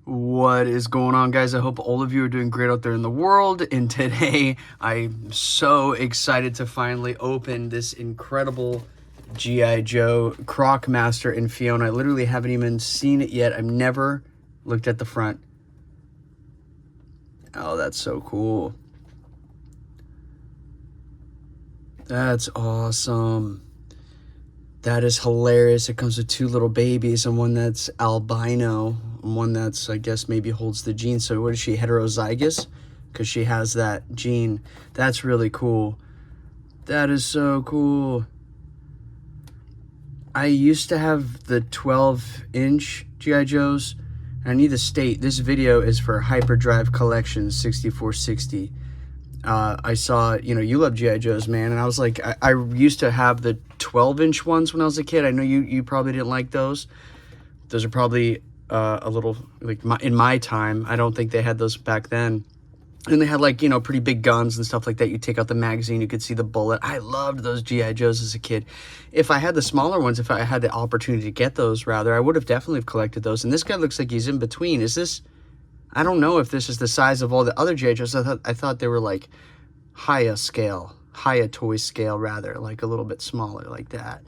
What is going on, guys? I hope all of you are doing great out there in the world. And today, I'm so excited to finally open this incredible G.I. Joe Croc Master and Fiona. I literally haven't even seen it yet. I've never looked at the front. Oh, that's so cool. That's awesome. That is hilarious. It comes with two little babies and one that's albino and one that's, I guess, maybe holds the gene. So what is she, heterozygous? Because she has that gene. That's really cool. That is so cool. I used to have the 12-inch G.I. Joes. I need to state, this video is for Hyperdrive Collection 6460. I saw, you love G.I. Joes, man. And I was like, I used to have the 12-inch ones when I was a kid. I know you probably didn't like those. Those are probably a little, like, in my time. I don't think they had those back then. And they had, like, pretty big guns and stuff like that. You take out the magazine, you could see the bullet. I loved those G.I. Joes as a kid. If I had the smaller ones, if I had the opportunity to get those, rather, I would have definitely collected those. And this guy looks like he's in between. Is this... I don't know if this is the size of all the other G.I. Joes. I thought they were like higher toy scale rather, like a little bit smaller like that.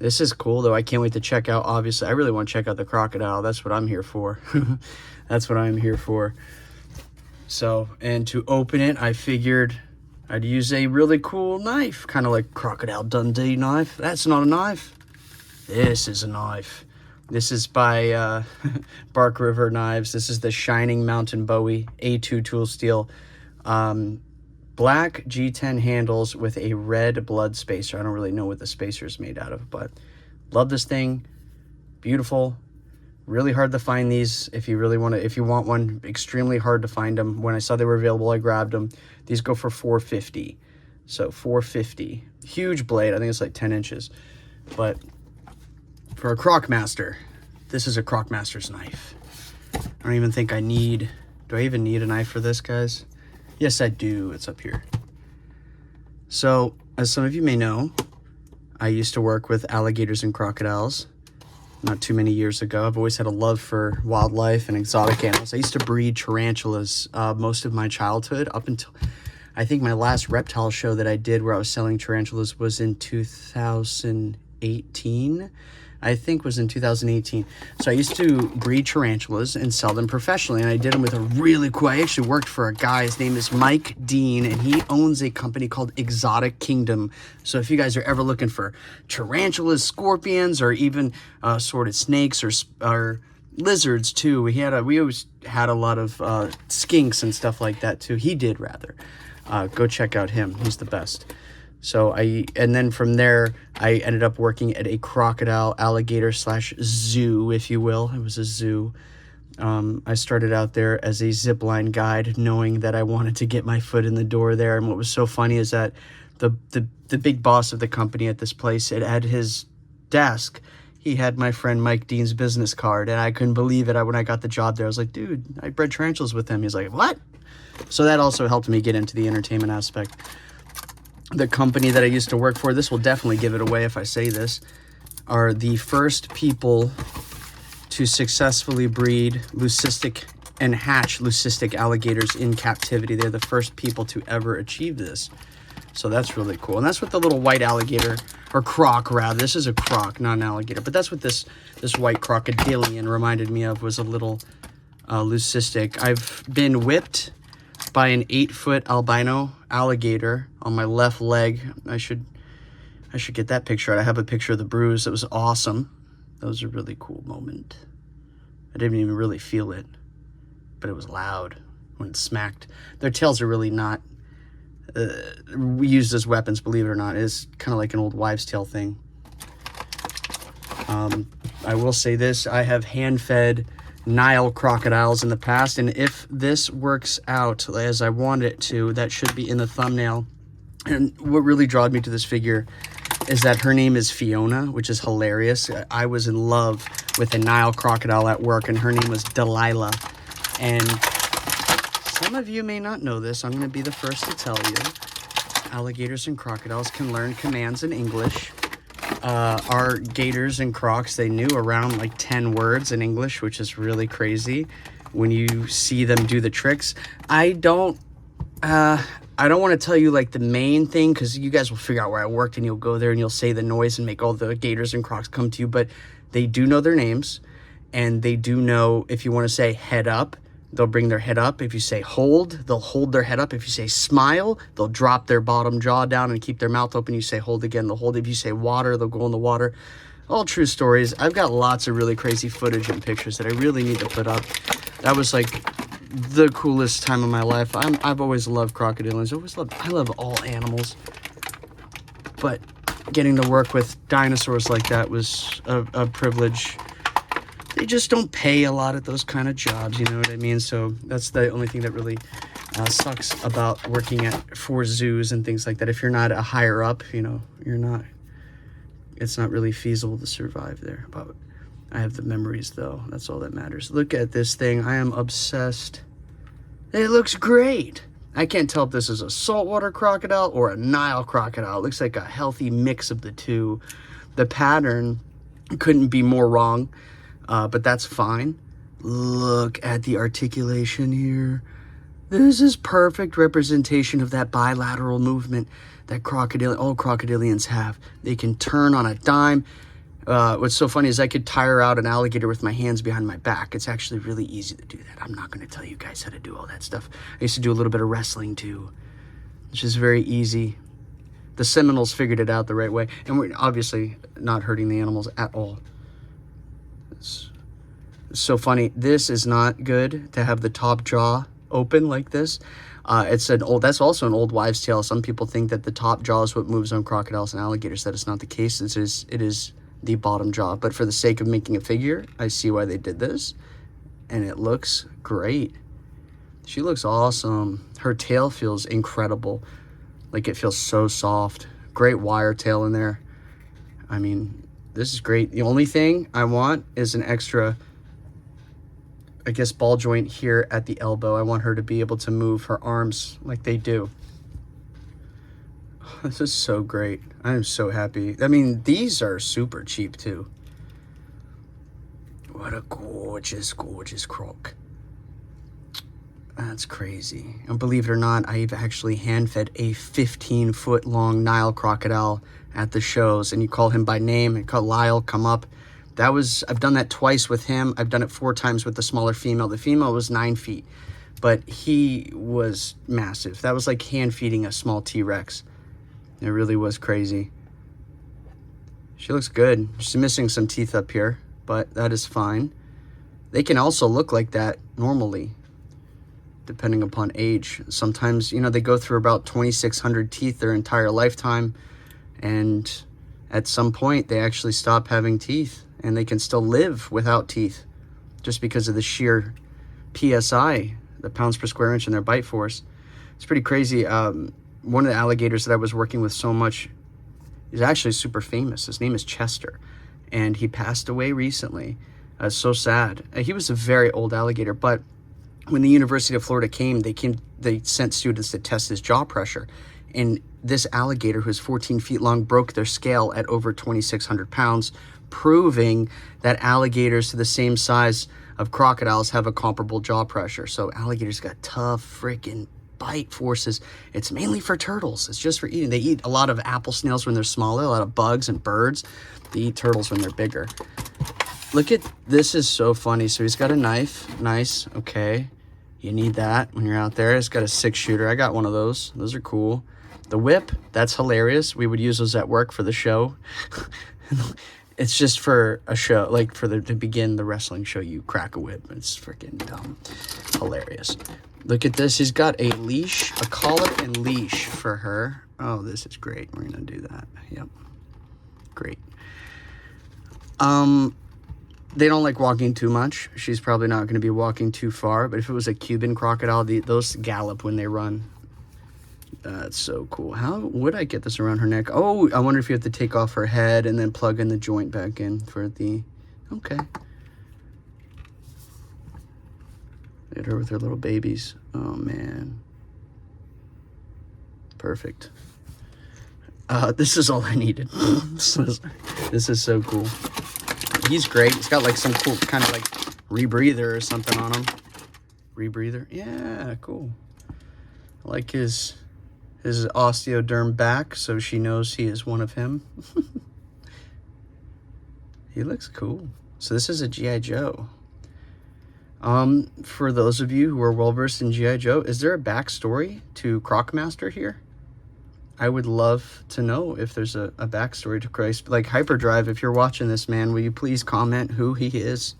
This is cool though. I can't wait to check out, obviously. I really want to check out the crocodile. That's what I'm here for. That's what I'm here for. So, and to open it, I figured I'd use a really cool knife, kind of like Crocodile Dundee knife. That's not a knife. This is a knife. This is by Bark River Knives. This is the Shining Mountain Bowie A2 tool steel. Black G10 handles with a red blood spacer. I don't really know what the spacer is made out of, but love this thing. Beautiful. Really hard to find these if you really want to. If you want one, extremely hard to find them. When I saw they were available, I grabbed them. These go for $4.50. So $4.50. Huge blade. I think it's like 10 inches. But... for a Croc Master, this is a Croc Master's knife. I don't even think I need... do I even need a knife for this, guys? Yes, I do. It's up here. So, as some of you may know, I used to work with alligators and crocodiles not too many years ago. I've always had a love for wildlife and exotic animals. I used to breed tarantulas most of my childhood, up until... I think my last reptile show that I did where I was selling tarantulas was in 2018. I think was in 2018. So I used to breed tarantulas and sell them professionally, and I did them with a really cool... I actually worked for a guy. His name is Mike Dean, and he owns a company called Exotic Kingdom. So if you guys are ever looking for tarantulas, scorpions, or even assorted snakes or lizards too, we always had a lot of skinks and stuff like that too. He did, rather. Go check out him. He's the best. So and then from there, I ended up working at a crocodile alligator / zoo, if you will. It was a zoo. I started out there as a zipline guide, knowing that I wanted to get my foot in the door there. And what was so funny is that the big boss of the company at this place, at his desk, he had my friend Mike Dean's business card, and I couldn't believe it. When I got the job there, I was like, dude, I bred tarantulas with him. He's like, what? So that also helped me get into the entertainment aspect. The company that I used to work for, this will definitely give it away if I say this, are the first people to successfully breed leucistic and hatch leucistic alligators in captivity. They're the first people to ever achieve this. So that's really cool. And that's what the little white alligator, or croc rather, this is a croc, not an alligator, but that's what this white crocodilian reminded me of, was a little leucistic. I've been whipped by an 8-foot albino alligator on my left leg. I should get that picture out. I have a picture of the bruise. It was awesome. That was a really cool moment. I didn't even really feel it, but it was loud when it smacked. Their tails are really not used as weapons, believe it or not. It's kind of like an old wives' tale thing. I will say this. I have hand-fed Nile crocodiles in the past, and if this works out as I want it to, that should be in the thumbnail. And what really drawed me to this figure is that her name is Fiona, which is hilarious. I was in love with a Nile crocodile at work, and her name was Delilah. And some of you may not know this. I'm going to be the first to tell you. Alligators and crocodiles can learn commands in English. Our gators and crocs, they knew around like 10 words in English, which is really crazy when you see them do the tricks. I don't want to tell you like the main thing, because you guys will figure out where I worked and you'll go there and you'll say the noise and make all the gators and crocs come to you. But they do know their names, and they do know if you want to say head up, they'll bring their head up. If you say hold, they'll hold their head up. If you say smile, they'll drop their bottom jaw down and keep their mouth open. You say hold again, they'll hold. If you say water, they'll go in the water. All true stories. I've got lots of really crazy footage and pictures that I really need to put up. That was like the coolest time of my life. I've always loved crocodiles. I love all animals. But getting to work with dinosaurs like that was a privilege. They just don't pay a lot at those kind of jobs, you know what I mean? So that's the only thing that really sucks about working for zoos and things like that. If you're not a higher up, you know, it's not really feasible to survive there. But I have the memories, though. That's all that matters. Look at this thing. I am obsessed. It looks great. I can't tell if this is a saltwater crocodile or a Nile crocodile. It looks like a healthy mix of the two. The pattern couldn't be more wrong. But that's fine. Look at the articulation here. This is perfect representation of that bilateral movement that all crocodilians have. They can turn on a dime. What's so funny is I could tire out an alligator with my hands behind my back. It's actually really easy to do that. I'm not going to tell you guys how to do all that stuff. I used to do a little bit of wrestling too, which is very easy. The Seminoles figured it out the right way. And we're obviously not hurting the animals at all. It's so funny. This is not good to have the top jaw open like this. That's also an old wives' tale. Some people think that the top jaw is what moves on crocodiles and alligators. That is not the case. It is the bottom jaw. But for the sake of making a figure, I see why they did this. And it looks great. She looks awesome. Her tail feels incredible. Like it feels so soft. Great wire tail in there. I mean, this is great. The only thing I want is an extra, I guess, ball joint here at the elbow. I want her to be able to move her arms like they do. This is so great. I am so happy. I mean, these are super cheap too. What a gorgeous, gorgeous croc. That's crazy. And believe it or not, I've actually hand-fed a 15-foot long Nile crocodile at the shows, and you call him by name and call Lyle come up. I've done that twice with him. I've done it 4 times with the smaller female. The female was 9 feet, but he was massive. That was like hand feeding a small T-Rex. It really was crazy. She looks good. She's missing some teeth up here, but that is fine. They can also look like that normally, depending upon age. Sometimes, you know, they go through about 2,600 teeth their entire lifetime, and at some point they actually stop having teeth, and they can still live without teeth just because of the sheer PSI, the pounds per square inch in their bite force. It's pretty crazy. One of the alligators that I was working with so much is actually super famous. His name is Chester, and he passed away recently. So sad. He was a very old alligator, but when the University of Florida came, they sent students to test his jaw pressure. And this alligator, who's 14 feet long, broke their scale at over 2,600 pounds, proving that alligators to the same size of crocodiles have a comparable jaw pressure. So alligators got tough freaking bite forces. It's mainly for turtles. It's just for eating. They eat a lot of apple snails when they're smaller, a lot of bugs and birds. They eat turtles when they're bigger. Look at this, is so funny. So he's got a knife. Nice. Okay. You need that when you're out there. He's got a 6-shooter. I got one of those. Those are cool. The whip, that's hilarious. We would use those at work for the show. It's just for a show, like to begin the wrestling show, you crack a whip. It's freaking dumb. Hilarious. Look at this. He's got a leash, a collar and leash for her. Oh, this is great. We're going to do that. Yep. Great. They don't like walking too much. She's probably not going to be walking too far. But if it was a Cuban crocodile, those gallop when they run. That's so cool. How would I get this around her neck? Oh, I wonder if you have to take off her head and then plug in the joint back in for the... Okay. Look at her with her little babies. Oh, man. Perfect. This is all I needed. This is so cool. He's great. He's got like some cool kind of like rebreather or something on him. Rebreather? Yeah, cool. I like his osteoderm back, so she knows he is one of him. He looks cool. So this is a G.I. Joe. For those of you who are well-versed in G.I. Joe, is there a backstory to Croc Master here? I would love to know if there's a backstory to Christ. Like Hyperdrive, if you're watching this, man, will you please comment who he is?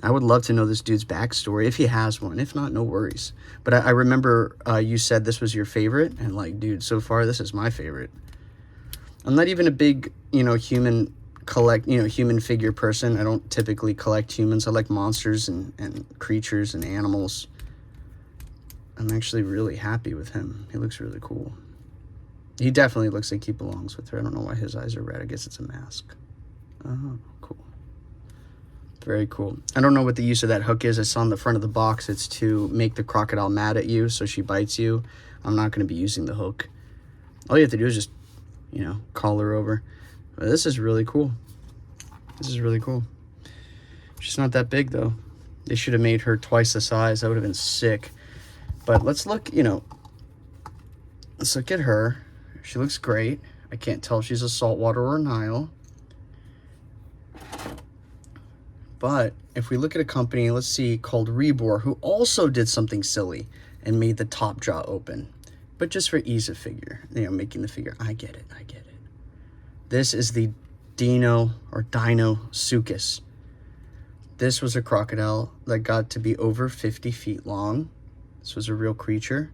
I would love to know this dude's backstory, if he has one. If not, no worries. But I remember you said this was your favorite, and like, dude, so far this is my favorite. I'm not even a big, human figure person. I don't typically collect humans. I like monsters and creatures and animals. I'm actually really happy with him. He looks really cool. He definitely looks like he belongs with her. I don't know why his eyes are red. I guess it's a mask. Oh, cool. Very cool. I don't know what the use of that hook is. It's on the front of the box. It's to make the crocodile mad at you, so she bites you. I'm not going to be using the hook. All you have to do is just, call her over. But this is really cool. This is really cool. She's not that big, though. They should have made her twice the size. That would have been sick. But let's look, let's look at her. She looks great. I can't tell if she's a saltwater or a Nile. But if we look at a company, let's see, called Rebor, who also did something silly and made the top jaw open. But just for ease of figure, making the figure. I get it. This is the Dinosuchus. This was a crocodile that got to be over 50 feet long. This was a real creature.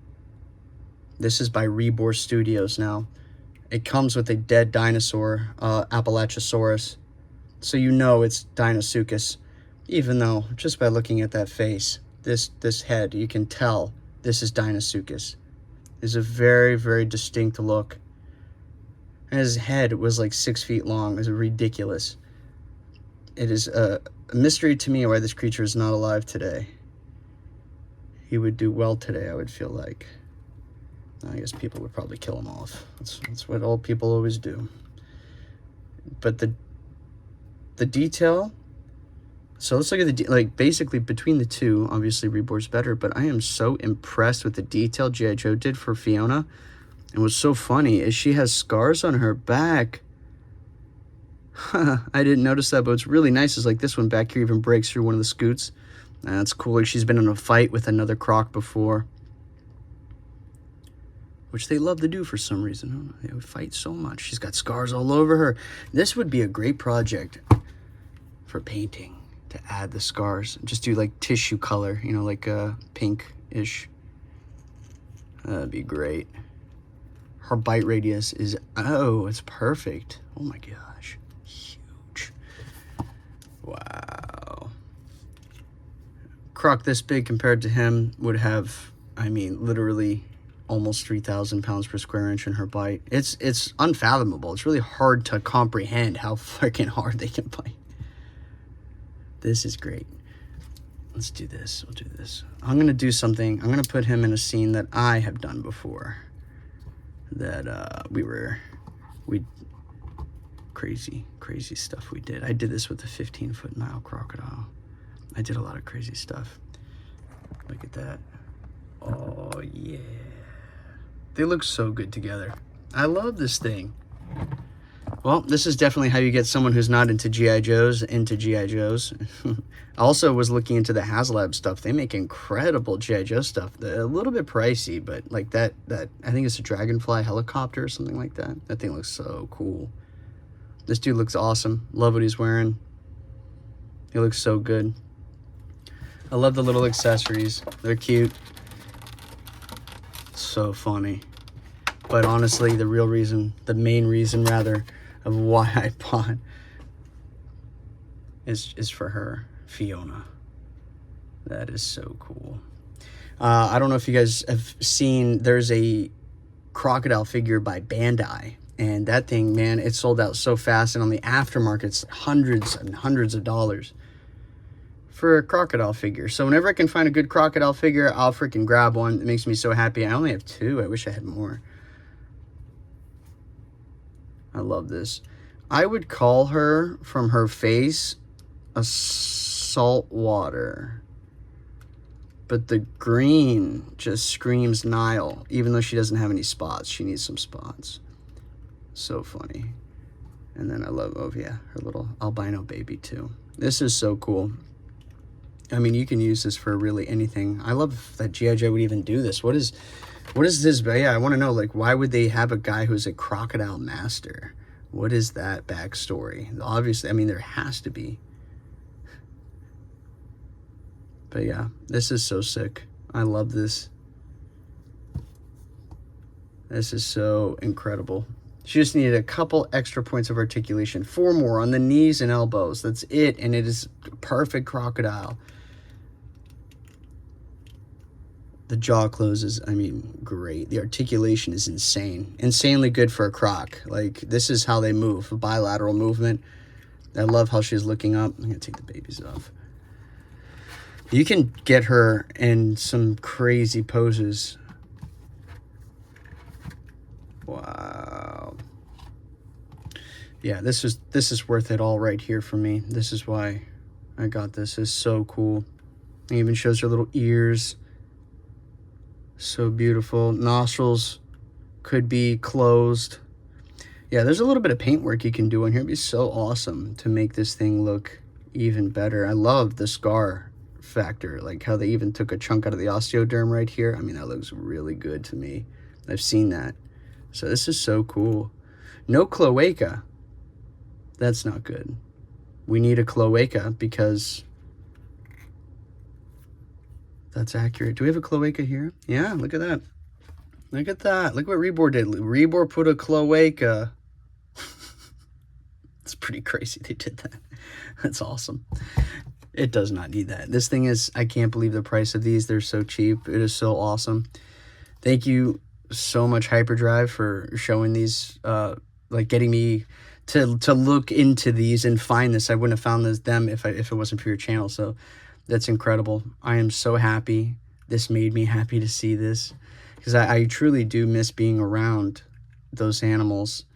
This is by Rebor Studios now. It comes with a dead dinosaur, Appalachosaurus. So it's Dinosuchus. Even though, just by looking at that face, this head, you can tell this is Dinosuchus. It's a very, very distinct look. And his head was like 6 feet long. It was ridiculous. It is a mystery to me why this creature is not alive today. He would do well today, I would feel like. I guess people would probably kill him off. That's what old people always do. But the detail. So let's look at basically between the two. Obviously, Rebor's better, but I am so impressed with the detail G.I. Joe did for Fiona. And what's so funny is she has scars on her back. I didn't notice that, but what's really nice is like this one back here even breaks through one of the scoots. That's cool. Like she's been in a fight with another croc before, which they love to do for some reason. I don't know. They would fight so much. She's got scars all over her. This would be a great project for painting, to add the scars. Just do like tissue color, like pink-ish. That'd be great. Her bite radius is, it's perfect. Oh my gosh. Huge. Wow. Croc this big compared to him would have, literally almost 3,000 pounds per square inch in her bite. It's unfathomable. It's really hard to comprehend how freaking hard they can bite. This is great. Let's do this. We'll do this. I'm going to do something. I'm going to put him in a scene that I have done before. That we crazy stuff we did. I did this with a 15-foot Nile crocodile. I did a lot of crazy stuff. Look at that. Oh, yeah. They look so good together. I love this thing. Well, this is definitely how you get someone who's not into G.I. Joes into G.I. Joes. I also was looking into the HasLab stuff. They make incredible G.I. Joe stuff. They're a little bit pricey, but like that I think it's a Dragonfly helicopter or something like that. That thing looks so cool. This dude looks awesome. Love what he's wearing. He looks so good. I love the little accessories. They're cute. So funny. But honestly, the main reason rather, of why I bought is for her, Fiona. That is so cool. I don't know if you guys have seen, there's a crocodile figure by Bandai. And that thing, man, it sold out so fast. And on the aftermarket, it's hundreds and hundreds of dollars for a crocodile figure. So whenever I can find a good crocodile figure, I'll freaking grab one. It makes me so happy. I only have 2. I wish I had more. I love this. I would call her, from her face, a salt water. But the green just screams Nile. Even though she doesn't have any spots. She needs some spots. So funny. And then I love, oh yeah, her little albino baby too. This is so cool. I mean, you can use this for really anything. I love that G.I. Joe would even do this. What is this? But yeah, I want to know, like, why would they have a guy who's a crocodile master? What is that backstory? Obviously, I mean, there has to be. But yeah, this is so sick. I love this. This is so incredible. She just needed a couple extra points of articulation. 4 more on the knees and elbows. That's it. And it is perfect crocodile. The jaw closes, I mean, great. The articulation is insane. Insanely good for a croc. Like, this is how they move. A bilateral movement. I love how she's looking up. I'm going to take the babies off. You can get her in some crazy poses. Wow. Yeah, this is worth it all right here for me. This is why I got this. It's so cool. It even shows her little ears. So beautiful. Nostrils could be closed. Yeah, there's a little bit of paint work you can do on here. It'd be so awesome to make this thing look even better. I love the scar factor, like how they even took a chunk out of the osteoderm right here. I mean, that looks really good to me. I've seen that. So this is so cool. No cloaca. That's not good. We need a cloaca because that's accurate. Do we have a cloaca here? Yeah, look at that. Look at that. Look what Rebor did. Rebor put a cloaca. It's pretty crazy they did that. That's awesome. It does not need that. This thing is, I can't believe the price of these. They're so cheap. It is so awesome. Thank you so much, Hyperdrive, for showing these, like getting me to look into these and find this. I wouldn't have found them if it wasn't for your channel. So that's incredible. I am so happy. This made me happy to see this, because I truly do miss being around those animals.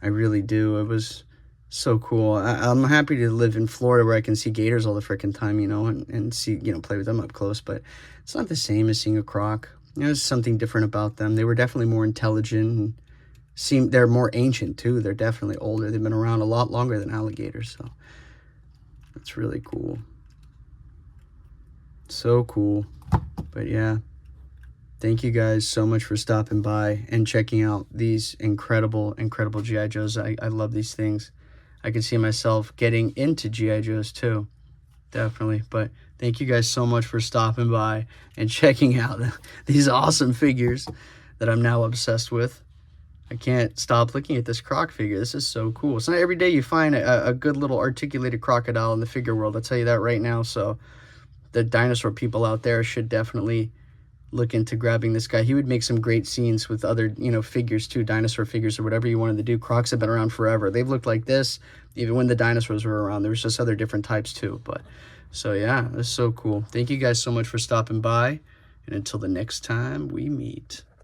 I really do. It was so cool. I'm happy to live in Florida where I can see gators all the freaking time, you know, and see, you know, play with them up close. But it's not the same as seeing a croc. You know, there's something different about them. They were definitely more intelligent, and they're more ancient too. They're definitely older. They've been around a lot longer than alligators. So that's really cool. So cool. But yeah, thank you guys so much for stopping by and checking out these incredible G.I. Joes. I love these things. I can see myself getting into G.I. Joes too. Definitely. But thank you guys so much for stopping by and checking out these awesome figures that I'm now obsessed with. I can't stop looking at this croc figure. This is so cool. It's not every day you find a good little articulated crocodile in the figure world. I'll tell you that right now. So the dinosaur people out there should definitely look into grabbing this guy. He would make some great scenes with other, you know, figures too, dinosaur figures or whatever you wanted to do. Crocs have been around forever. They've looked like this even when the dinosaurs were around. There was just other different types too. But so yeah, it's so cool. Thank you guys so much for stopping by, and until the next time we meet.